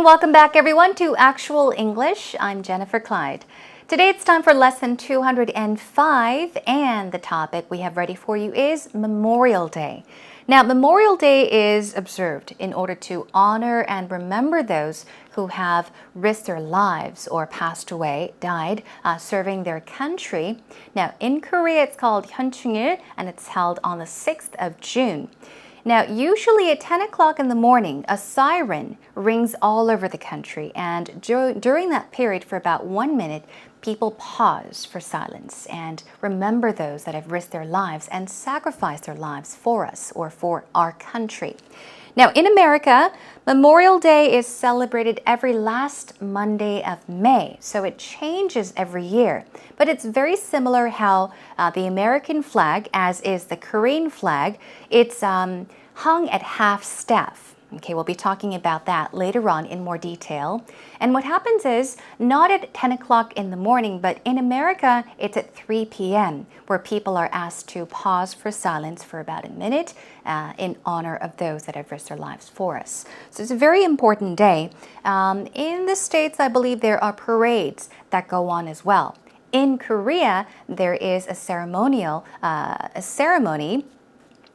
and welcome back everyone to Actual English. I'm Jennifer Clyde. Today it's time for lesson 205 and the topic we have ready for you is Memorial Day. Now, Memorial Day is observed in order to honor and remember those who have risked their lives or passed away, died, serving their country. Now, in Korea it's called Hyunchungil and it's held on the 6th of June. Now, usually at 10 o'clock in the morning, a siren rings all over the country, and during that period for about 1 minute, people pause for silence and remember those that have risked their lives and sacrificed their lives for us or for our country. Now, in America, Memorial Day is celebrated every last Monday of May, so it changes every year. But it's very similar how the American flag, as is the Korean flag, it's hung at half staff. Okay, we'll be talking about that later on in more detail. And what happens is, not at 10 o'clock in the morning, but in America, it's at 3 p.m., where people are asked to pause for silence for about a minute in honor of those that have risked their lives for us. So it's a very important day. In the States, I believe there are parades that go on as well. In Korea, there is a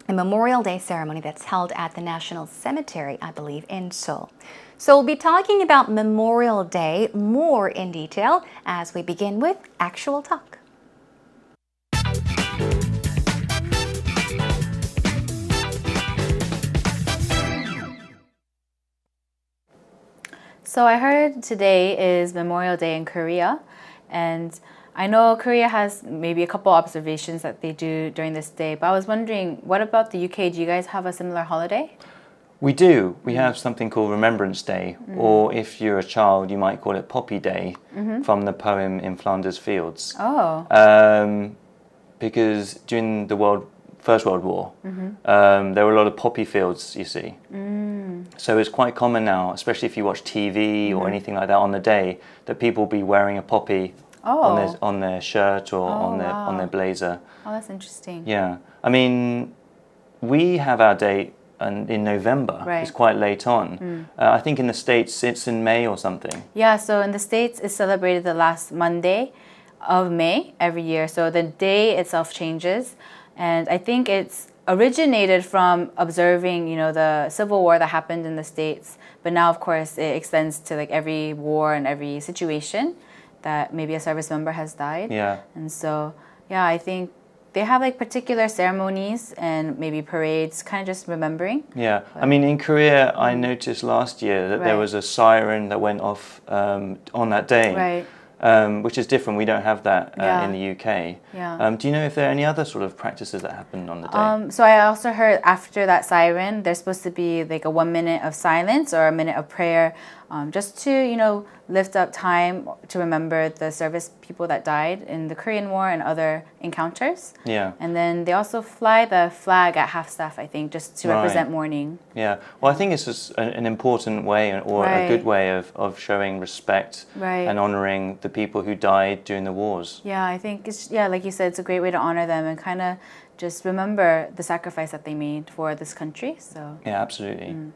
Memorial Day ceremony that's held at the National Cemetery, I believe, in Seoul. So we'll be talking about Memorial Day more in detail as we begin with Actual Talk. So I heard today is Memorial Day in Korea, and I know Korea has maybe a couple observations that they do during this day, but I was wondering, what about the UK? Do you guys have a similar holiday? We do. We have something called Remembrance Day, or if you're a child, you might call it Poppy Day, from the poem In Flanders Fields. Oh. Because during the First World War, there were a lot of poppy fields, you see. So it's quite common now, especially if you watch TV or anything like that on the day, that people will be wearing a poppy on their shirt or on their blazer. Oh, that's interesting. Yeah. I mean, we have our day in November. Right. It's quite late on. I think in the States it's in May or something. Yeah, so in the States it's celebrated the last Monday of May every year. So the day itself changes. And I think it's originated from observing, the Civil War that happened in the States. But now, of course, it extends to like every war and every situation that maybe a service member has died. Yeah. And so, yeah, I think they have like particular ceremonies and maybe parades, kind of just remembering. Yeah. I mean, in Korea, I noticed last year that there was a siren that went off on that day. Right. Which is different. We don't have that in the UK. Yeah. Do you know if there are any other sort of practices that happen on the day? So I also heard after that siren, there's supposed to be like a 1 minute of silence or a minute of prayer, just to, lift up time to remember the service people that died in the Korean War and other encounters. Yeah. And then they also fly the flag at half staff, I think, just to represent mourning. Yeah. Well, I think it's just an important way or a good way of showing respect and honoring the people who died during the wars. Yeah, I think it's, like you said, it's a great way to honor them and kind of just remember the sacrifice that they made for this country. So yeah, absolutely.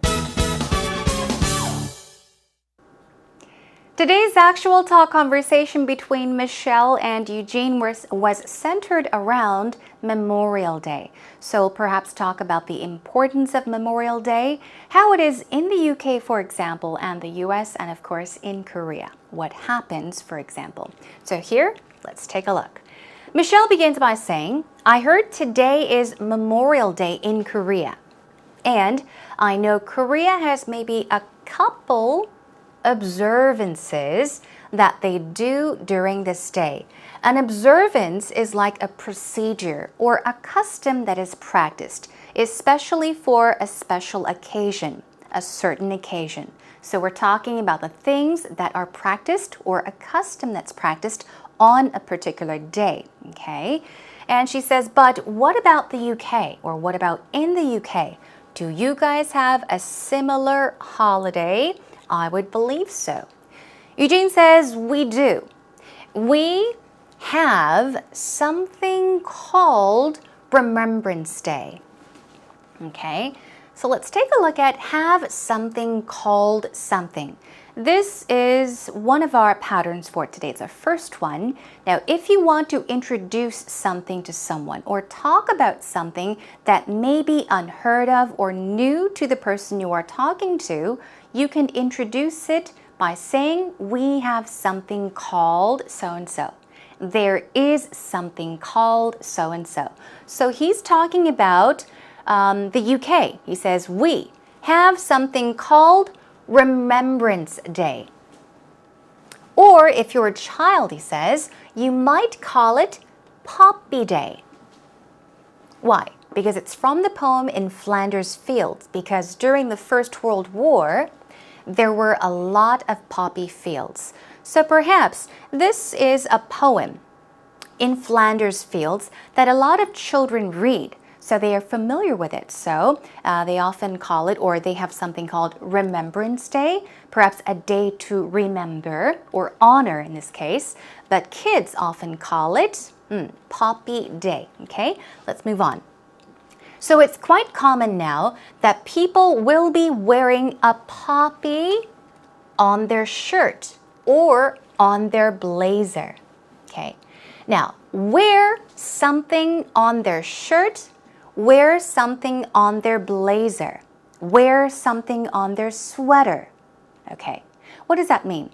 Today's Actual Talk conversation between Michelle and Eugene was centered around Memorial Day. So perhaps talk about the importance of Memorial Day, how it is in the UK, for example, and the US, and of course in Korea. What happens, for example. So here, let's take a look. Michelle begins by saying, I heard today is Memorial Day in Korea. And I know Korea has maybe a couple observances that they do during this day. An observance is like a procedure or a custom that is practiced, especially for a special occasion, a certain occasion. So we're talking about the things that are practiced or a custom that's practiced on a particular day, okay? And she says, but what about the UK, or what about in the UK? Do you guys have a similar holiday? I would believe so. Eugene says, we do. We have something called Remembrance Day. Okay, so let's take a look at have something called something. This is one of our patterns for today. It's our first one. Now, if you want to introduce something to someone or talk about something that may be unheard of or new to the person you are talking to, you can introduce it by saying, we have something called so-and-so. There is something called so-and-so. So he's talking about the UK. He says, we have something called Remembrance Day. Or if you're a child, he says, you might call it Poppy Day. Why? Because it's from the poem In Flanders Fields, because during the First World War, there were a lot of poppy fields. So perhaps this is a poem, In Flanders Fields, that a lot of children read. So they are familiar with it. So they often call it, or they have something called Remembrance Day, perhaps a day to remember or honor in this case. But kids often call it Poppy Day. Okay, let's move on. So it's quite common now that people will be wearing a poppy on their shirt or on their blazer. Okay, now wear something on their shirt, wear something on their blazer, wear something on their sweater. Okay, what does that mean?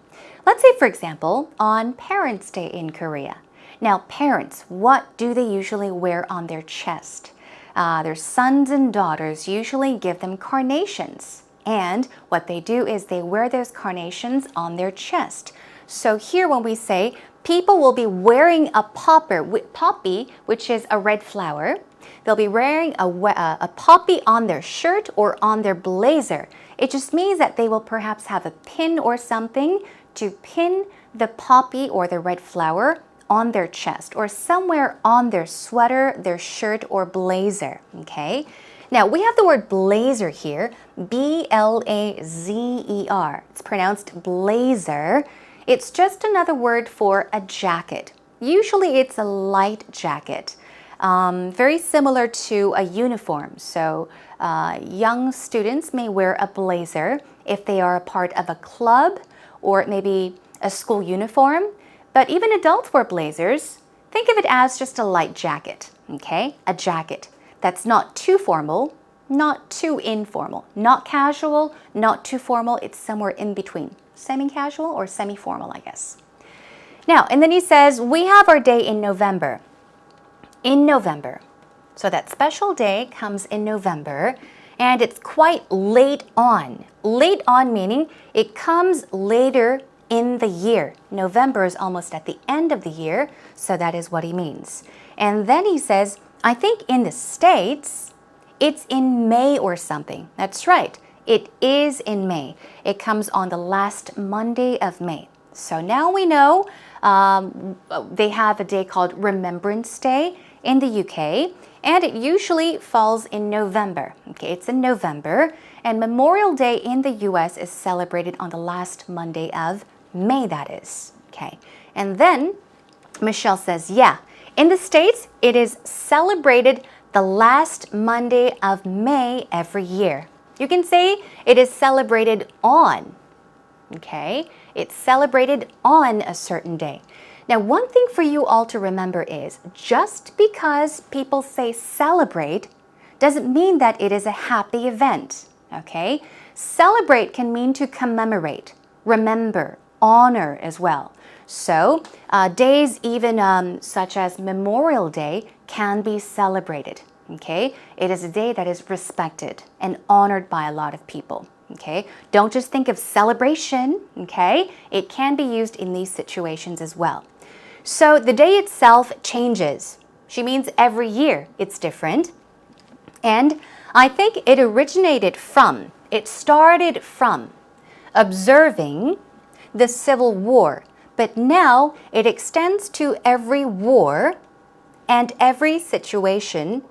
Let's say, for example, on Parents' Day in Korea. Now, parents, what do they usually wear on their chest? Their sons and daughters usually give them carnations. And what they do is they wear those carnations on their chest. So here when we say people will be wearing a poppy, which is a red flower, they'll be wearing a poppy on their shirt or on their blazer. It just means that they will perhaps have a pin or something to pin the poppy or the red flower on their chest or somewhere on their sweater, their shirt, or blazer. Okay? Now, we have the word blazer here, B-L-A-Z-E-R. It's pronounced blazer. It's just another word for a jacket. Usually it's a light jacket, very similar to a uniform. So young students may wear a blazer if they are a part of a club or maybe a school uniform. But even adults wear blazers. Think of it as just a light jacket, okay? A jacket that's not too formal, not too informal, not casual, not too formal. It's somewhere in between, semi-casual or semi-formal, I guess. Now, and then he says, we have our day in November. In November. So that special day comes in November, and it's quite late on. Late on meaning it comes later in the year. November is almost at the end of the year, so that is what he means. And then he says, I think in the States, it's in May or something. That's right. It is in May. It comes on the last Monday of May. So now we know they have a day called Remembrance Day in the UK, and it usually falls in November. Okay, it's in November, and Memorial Day in the US is celebrated on the last Monday of May, that is. Okay, and then Michelle says, yeah, in the States, it is celebrated the last Monday of May every year. You can say it is celebrated on. Okay, it's celebrated on a certain day. Now, one thing for you all to remember is just because people say celebrate doesn't mean that it is a happy event. Okay, celebrate can mean to commemorate, remember, honor as well. So days even such as Memorial Day can be celebrated. Okay, it is a day that is respected and honored by a lot of people. Okay, don't just think of celebration. Okay, it can be used in these situations as well. So the day itself changes. She means every year it's different. And I think it started from observing the Civil War, but now it extends to every war and every situation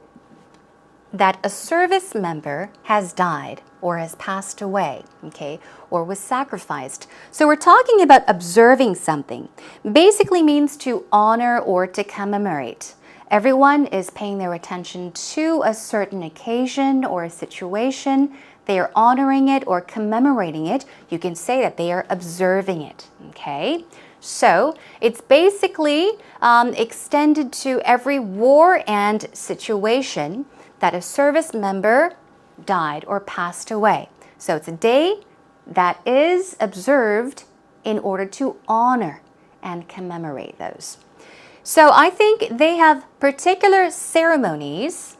that a service member has died or has passed away, okay, or was sacrificed. So we're talking about observing something. Basically means to honor or to commemorate. Everyone is paying their attention to a certain occasion or a situation they are honoring it or commemorating it, you can say that they are observing it. Okay? So it's basically extended to every war and situation that a service member died or passed away. So it's a day that is observed in order to honor and commemorate those. So I think they have particular ceremonies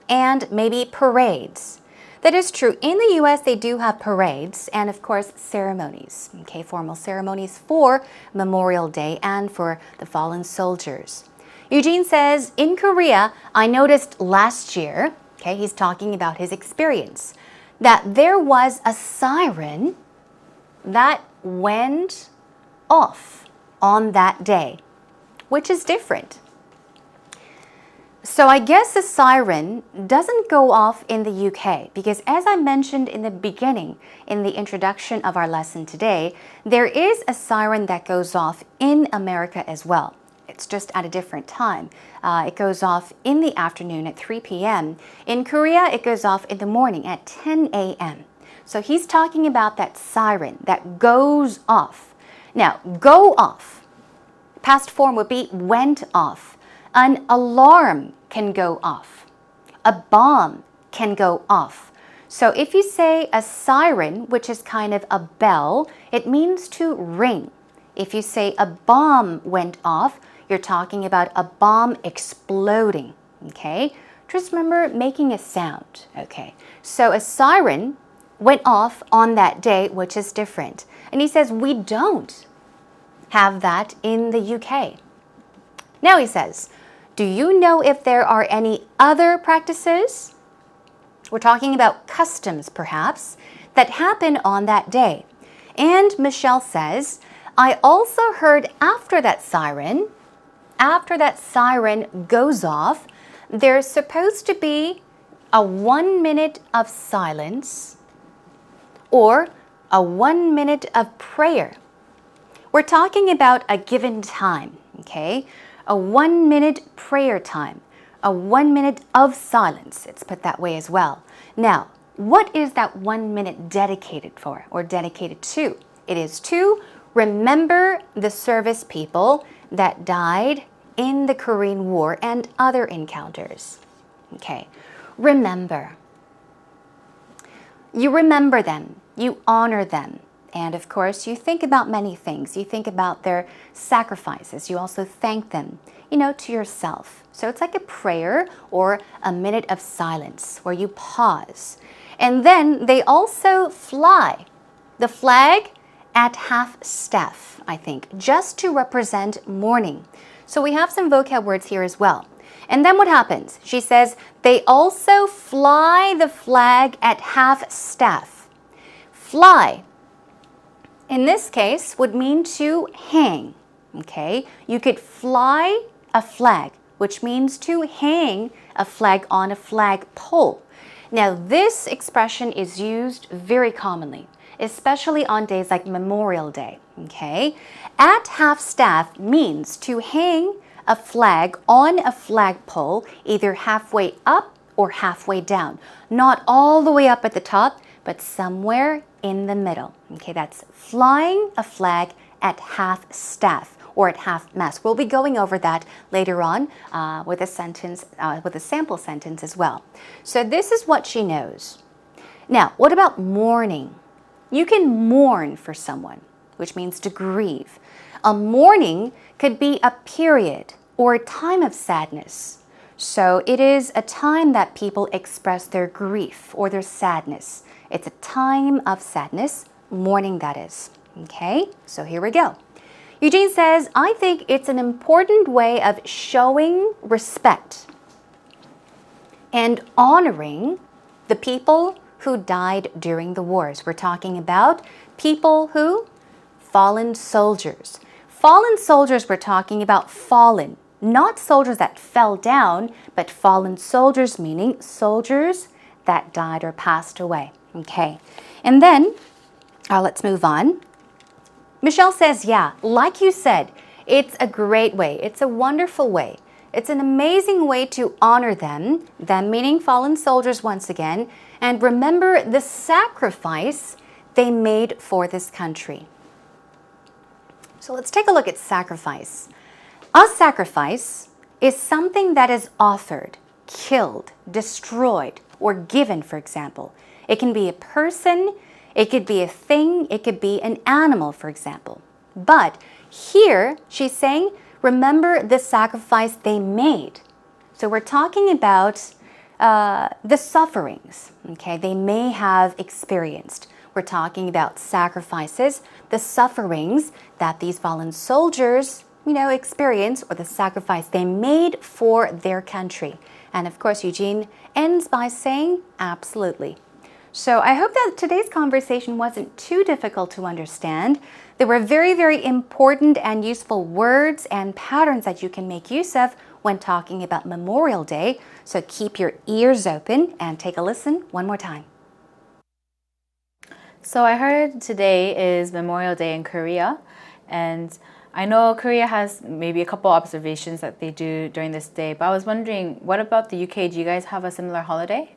and maybe parades. That is true. In the US, they do have parades and, of course, ceremonies, okay, formal ceremonies for Memorial Day and for the fallen soldiers. Eugene says, in Korea, I noticed last year, okay, he's talking about his experience, that there was a siren that went off on that day, which is different. So I guess the siren doesn't go off in the UK because, as I mentioned in the beginning, in the introduction of our lesson today, there is a siren that goes off in America as well. It's just at a different time. It goes off in the afternoon at 3 p.m. In Korea, it goes off in the morning at 10 a.m. So he's talking about that siren that goes off. Now, go off. Past form would be went off. An alarm can go off. A bomb can go off. So if you say a siren, which is kind of a bell, it means to ring. If you say a bomb went off, you're talking about a bomb exploding, okay? Just remember making a sound, okay? So a siren went off on that day, which is different. And he says, we don't have that in the UK. Now he says, do you know if there are any other practices? We're talking about customs, perhaps, that happen on that day. And Michelle says, I also heard after that siren goes off, there's supposed to be a 1 minute of silence or a 1 minute of prayer. We're talking about a given time, okay? A 1 minute prayer time, a 1 minute of silence. It's put that way as well. Now, what is that 1 minute dedicated for or dedicated to? It is to remember the service people that died in the Korean War and other encounters. Okay, remember. You remember them, you honor them. And of course, you think about many things. You think about their sacrifices. You also thank them, to yourself. So it's like a prayer or a minute of silence where you pause. And then they also fly the flag at half staff, I think, just to represent mourning. So we have some vocab words here as well. And then what happens? She says, they also fly the flag at half staff. Fly, in this case, would mean to hang, okay? You could fly a flag, which means to hang a flag on a flag pole. Now, this expression is used very commonly, especially on days like Memorial Day, okay? At half staff means to hang a flag on a flagpole, either halfway up or halfway down. Not all the way up at the top, but somewhere in the middle. Okay, that's flying a flag at half staff or at half mast. We'll be going over that later on with a sentence, with a sample sentence as well. So this is what she knows. Now, what about mourning? You can mourn for someone, which means to grieve. A mourning could be a period or a time of sadness. So it is a time that people express their grief or their sadness. It's a time of sadness, mourning that is. Okay, so here we go. Eugene says, I think it's an important way of showing respect and honoring the people who died during the wars. We're talking about people who? Fallen soldiers. Fallen soldiers, we're talking about fallen. Not soldiers that fell down, but fallen soldiers, meaning soldiers that died or passed away. Okay, and then let's move on. Michelle says, yeah, like you said, it's a great way. It's a wonderful way. It's an amazing way to honor them meaning fallen soldiers once again, and remember the sacrifice they made for this country. So let's take a look at sacrifice. A sacrifice is something that is offered, killed, destroyed, or given, for example. It can be a person, it could be a thing, it could be an animal, for example. But here she's saying, remember the sacrifice they made. So we're talking about the sufferings, okay, they may have experienced. We're talking about sacrifices, the sufferings that these fallen soldiers, experience, or the sacrifice they made for their country. And of course, Eugene ends by saying, absolutely. So I hope that today's conversation wasn't too difficult to understand. There were very, very important and useful words and patterns that you can make use of when talking about Memorial Day. So keep your ears open and take a listen one more time. So I heard today is Memorial Day in Korea, and I know Korea has maybe a couple observations that they do during this day, but I was wondering, what about the UK? Do you guys have a similar holiday?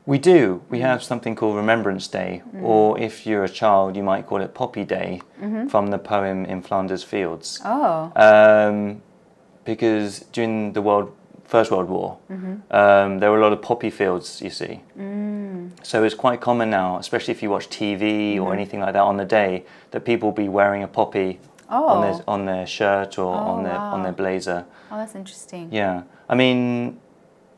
We do. We have something called Remembrance Day, or if you're a child, you might call it Poppy Day, from the poem In Flanders Fields. Oh. Because during the First World War, there were a lot of poppy fields, you see. So it's quite common now, especially if you watch TV or anything like that on the day, that people will be wearing a poppy on their shirt or on their blazer. Oh, that's interesting. Yeah. I mean,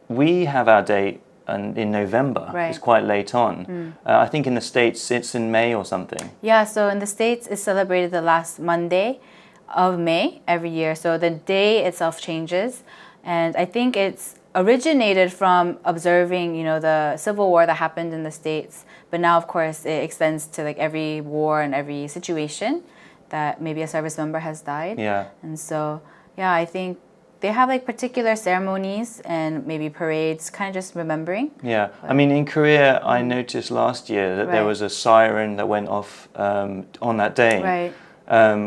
we have our day in November. Right. It's quite late on. I think in the States it's in May or something. Yeah, so in the States it's celebrated the last Monday of May every year. So the day itself changes. And I think it's originated from observing, the Civil War that happened in the States. But now, of course, it extends to like every war and every situation that maybe a service member has died. Yeah. And so, yeah, I think they have like particular ceremonies and maybe parades, kind of just remembering. Yeah. I mean, in Korea, I noticed last year that there Right. was a siren that went off on that day. Right.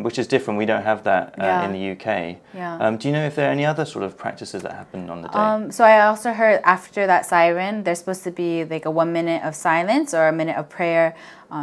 Which is different. We don't have that Yeah. in the UK. Yeah. Do you know if there are any other sort of practices that happen on the day? So I also heard after that siren, there's supposed to be like a 1 minute of silence or a minute of prayer,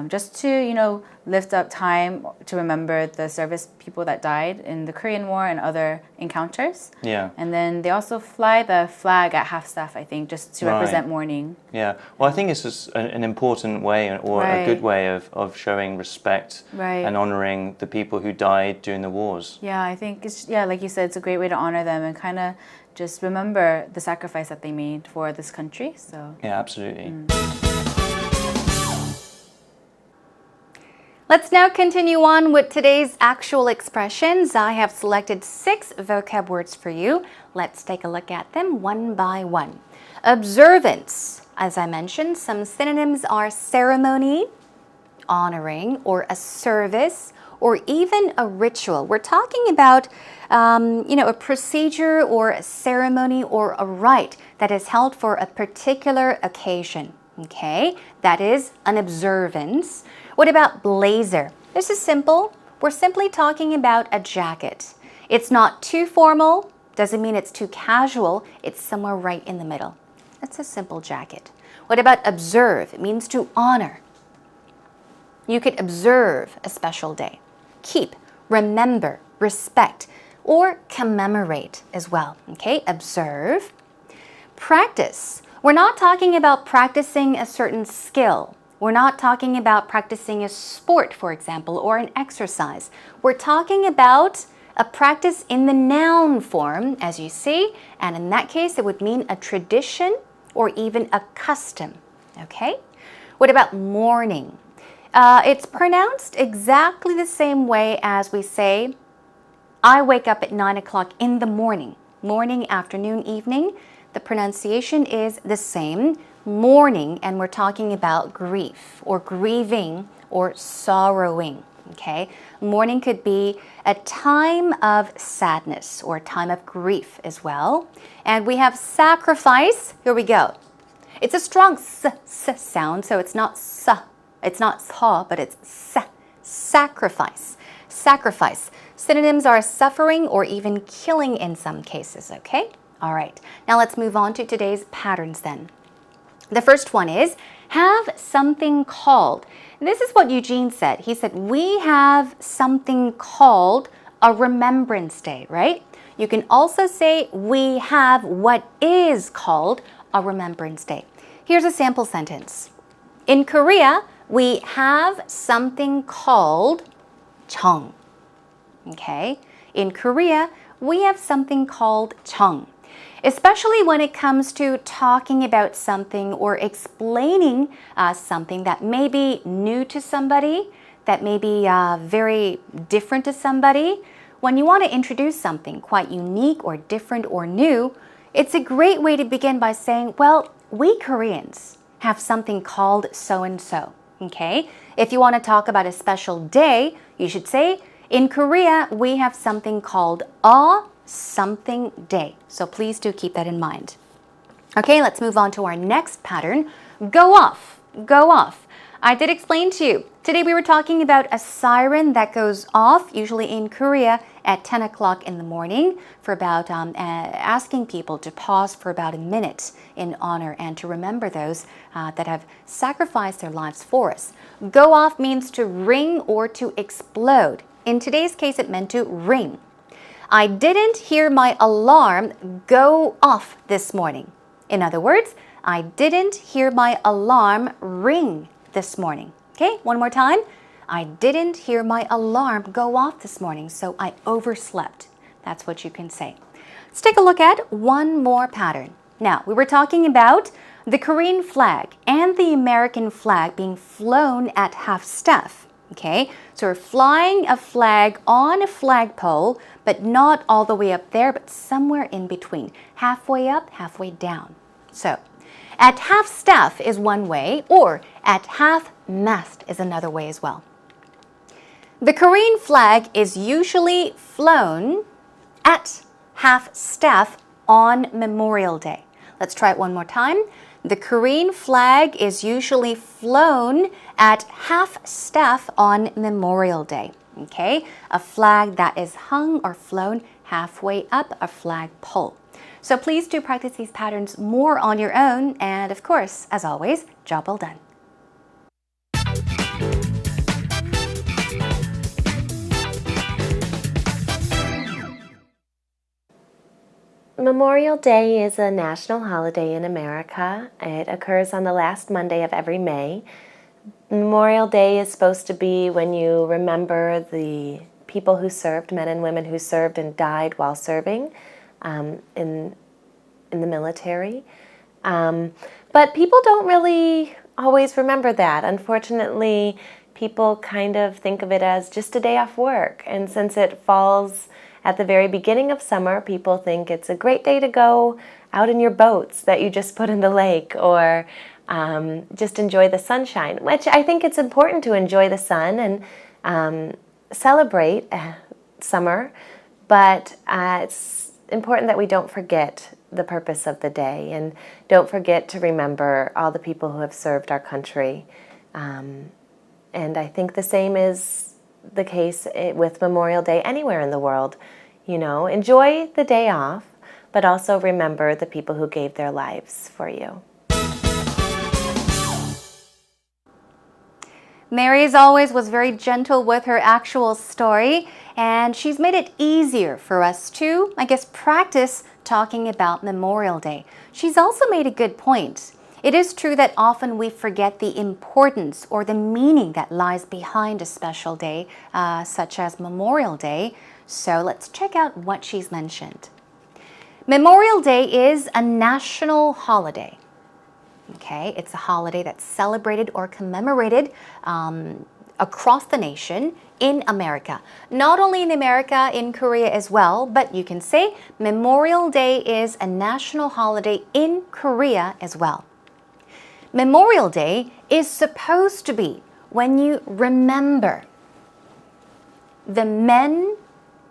just to, lift up time to remember the service people that died in the Korean War and other encounters. Yeah. And then they also fly the flag at half-staff, I think, just to Right. represent mourning. Yeah. Well, I think it's just an important way or a Right. good way of showing respect Right. and honouring the people who died during the wars. Yeah, I think like you said, it's a great way to honor them and kind of just remember the sacrifice that they made for this country. So Yeah, absolutely. Let's now continue on with today's actual expressions. I have selected 6 vocab words for you. Let's take a look at them one by one. Observance. As I mentioned, some synonyms are ceremony, honoring, or a service, or even a ritual. We're talking about, a procedure or a ceremony or a rite that is held for a particular occasion. Okay, that is an observance. What about blazer? This is simple. We're simply talking about a jacket. It's not too formal, doesn't mean it's too casual, it's somewhere right in the middle. That's a simple jacket. What about observe? It means to honor. You could observe a special day. Keep, remember, respect, or commemorate as well. Okay, observe. Practice. We're not talking about practicing a certain skill. We're not talking about practicing a sport, for example, or an exercise. We're talking about a practice in the noun form, as you see, and in that case, it would mean a tradition or even a custom. Okay? What about morning? It's pronounced exactly the same way as we say, I wake up at 9 o'clock in the morning. Morning, afternoon, evening. The pronunciation is the same. Mourning, and we're talking about grief or grieving or sorrowing. Okay? Mourning could be a time of sadness or a time of grief as well. And we have sacrifice. Here we go. It's a strong s sound, so it's not sa. It's not sa, but it's sa. Sacrifice. Sacrifice. Synonyms are suffering or even killing in some cases, okay? All right. Now let's move on to today's patterns then. The first one is Have something called. And this is what Eugene said. He said, we have something called a Remembrance Day, right? You can also say we have what is called a Remembrance Day. Here's a sample sentence. In Korea, we have something called Cheong. Okay? In Korea, we have something called Cheong. Especially when it comes to talking about something or explaining something that may be new to somebody, that may be very different to somebody. When you want to introduce something quite unique or different or new, it's a great way to begin by saying, well, we Koreans have something called so-and-so, okay? If you want to talk about a special day, you should say, in Korea, we have something called a something day. So please do keep that in mind. Okay, let's move on to our next pattern. Go off. Go off. I did explain to you. Today we were talking about a siren that goes off, usually in Korea, at 10 o'clock in the morning for about asking people to pause for about a minute in honor and to remember those that have sacrificed their lives for us. Go off means to ring or to explode. In today's case, it meant to ring. I didn't hear my alarm go off this morning. In other words, I didn't hear my alarm ring this morning. Okay, one more time. I didn't hear my alarm go off this morning, so I overslept. That's what you can say. Let's take a look at one more pattern. Now, we were talking about the Korean flag and the American flag being flown at half-staff. Okay, so we're flying a flag on a flagpole, but not all the way up there, but somewhere in between. Halfway up, halfway down. So, at half-staff is one way, or at half-mast is another way as well. The Korean flag is usually flown at half-staff on Memorial Day. Let's try it one more time. The Korean flag is usually flown at half-staff on Memorial Day. Okay, a flag that is hung or flown halfway up a flagpole. So please do practice these patterns more on your own, and of course, as always, job well done. Memorial Day is a national holiday in America. It occurs on the last Monday of every May. Memorial Day is supposed to be when you remember the people who served, men and women who served and died while serving in the military. But people don't really always remember that. Unfortunately, people kind of think of it as just a day off work. And since it falls at the very beginning of summer, people think it's a great day to go out in your boats that you just put in the lake, or just enjoy the sunshine, which I think it's important to enjoy the sun and celebrate summer, but it's important that we don't forget the purpose of the day and don't forget to remember all the people who have served our country. And I think the same is the case with Memorial Day anywhere in the world. You know, enjoy the day off, but also remember the people who gave their lives for you. Mary, as always, was very gentle with her actual story, and she's made it easier for us to, I guess, practice talking about Memorial Day. She's also made a good point. It is true that often we forget the importance or the meaning that lies behind a special day, such as Memorial Day. So let's check out what she's mentioned. Memorial Day is a national holiday. Okay, it's a holiday that's celebrated or commemorated across the nation in America. Not only in America, in Korea as well, but you can say Memorial Day is a national holiday in Korea as well. Memorial Day is supposed to be when you remember the men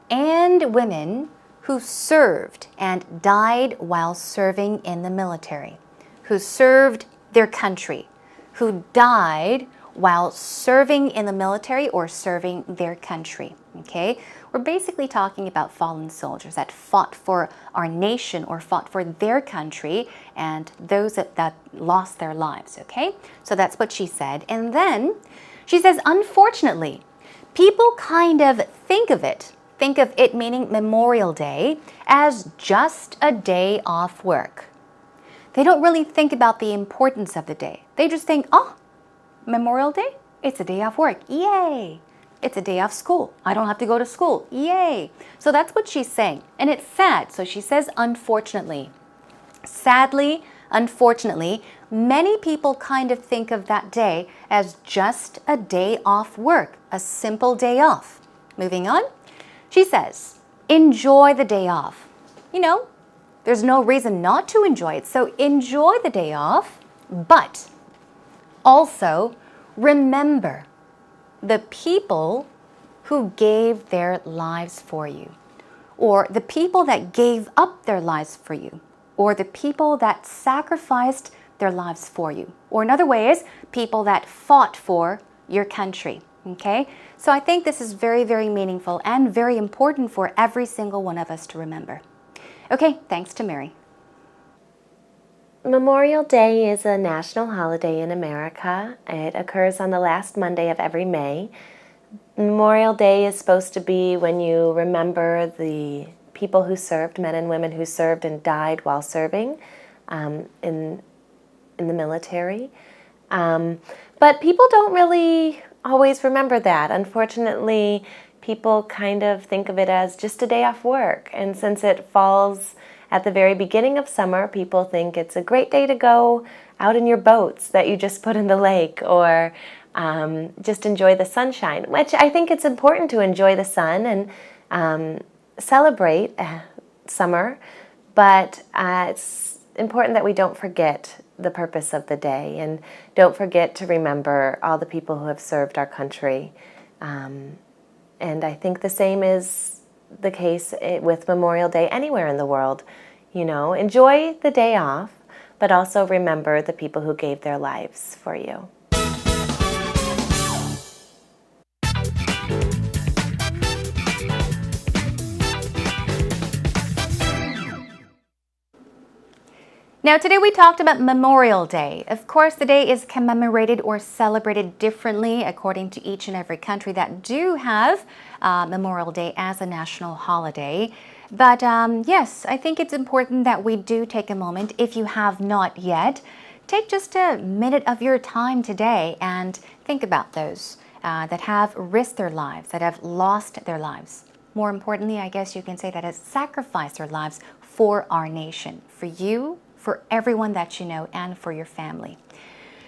and women who served and died while serving in the military, who served their country, who died while serving in the military or serving their country. Okay? we're basically talking about fallen soldiers that fought for our nation or fought for their country and those that lost their lives, okay? So that's what she said. And then she says, unfortunately, people kind of think of it meaning Memorial Day, as just a day off work. They don't really think about the importance of the day. They just think, oh, Memorial Day? It's a day off work. Yay! It's a day off school. I don't have to go to school. Yay! So that's what she's saying. And it's sad. So she says, unfortunately. Sadly, unfortunately, many people kind of think of that day as just a day off work, a simple day off. Moving on. She says, enjoy the day off. You know, there's no reason not to enjoy it. So enjoy the day off, but also remember the people who gave their lives for you, or the people that gave up their lives for you, or the people that sacrificed their lives for you, or in other ways, people that fought for your country. Okay, so I think this is very, very meaningful and very important for every single one of us to remember. Okay, thanks to Mary. Memorial Day is a national holiday in America. It occurs on the last Monday of every May. Memorial Day is supposed to be when you remember the people who served, men and women who served and died while serving in the military. But people don't really always remember that. Unfortunately, people kind of think of it as just a day off work. And since it falls at the very beginning of summer, people think it's a great day to go out in your boats that you just put in the lake, or just enjoy the sunshine, which I think it's important to enjoy the sun and celebrate summer, but it's important that we don't forget the purpose of the day and don't forget to remember all the people who have served our country. And I think the same is the case with Memorial Day anywhere in the world. You know, enjoy the day off, but also remember the people who gave their lives for you. Now, today we talked about Memorial Day. Of course, the day is commemorated or celebrated differently according to each and every country that do have Memorial Day as a national holiday. But yes, I think it's important that we do take a moment, if you have not yet, take just a minute of your time today and think about those that have risked their lives, that have lost their lives. More importantly, I guess you can say that have sacrificed their lives for our nation, for you, for everyone that you know, and for your family.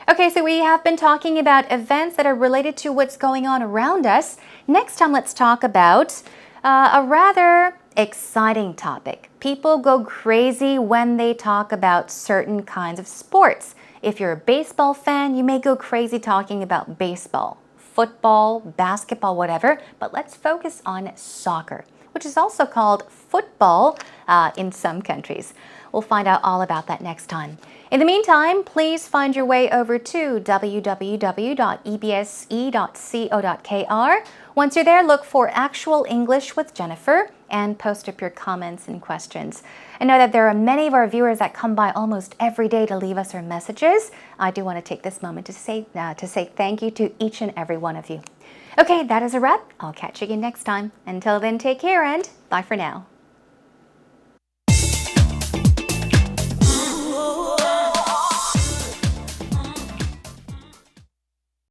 Okay, so we have been talking about events that are related to what's going on around us. Next time, let's talk about a rather exciting topic. People go crazy when they talk about certain kinds of sports. If you're a baseball fan, you may go crazy talking about baseball, football, basketball, whatever, but let's focus on soccer, which is also called football in some countries. We'll find out all about that next time. In the meantime, please find your way over to www.ebse.co.kr. Once you're there, look for Actual English with Jennifer and post up your comments and questions. I know that there are many of our viewers that come by almost every day to leave us their messages. I do want to take this moment to say thank you to each and every one of you. Okay, that is a wrap. I'll catch you again next time. Until then, take care and bye for now.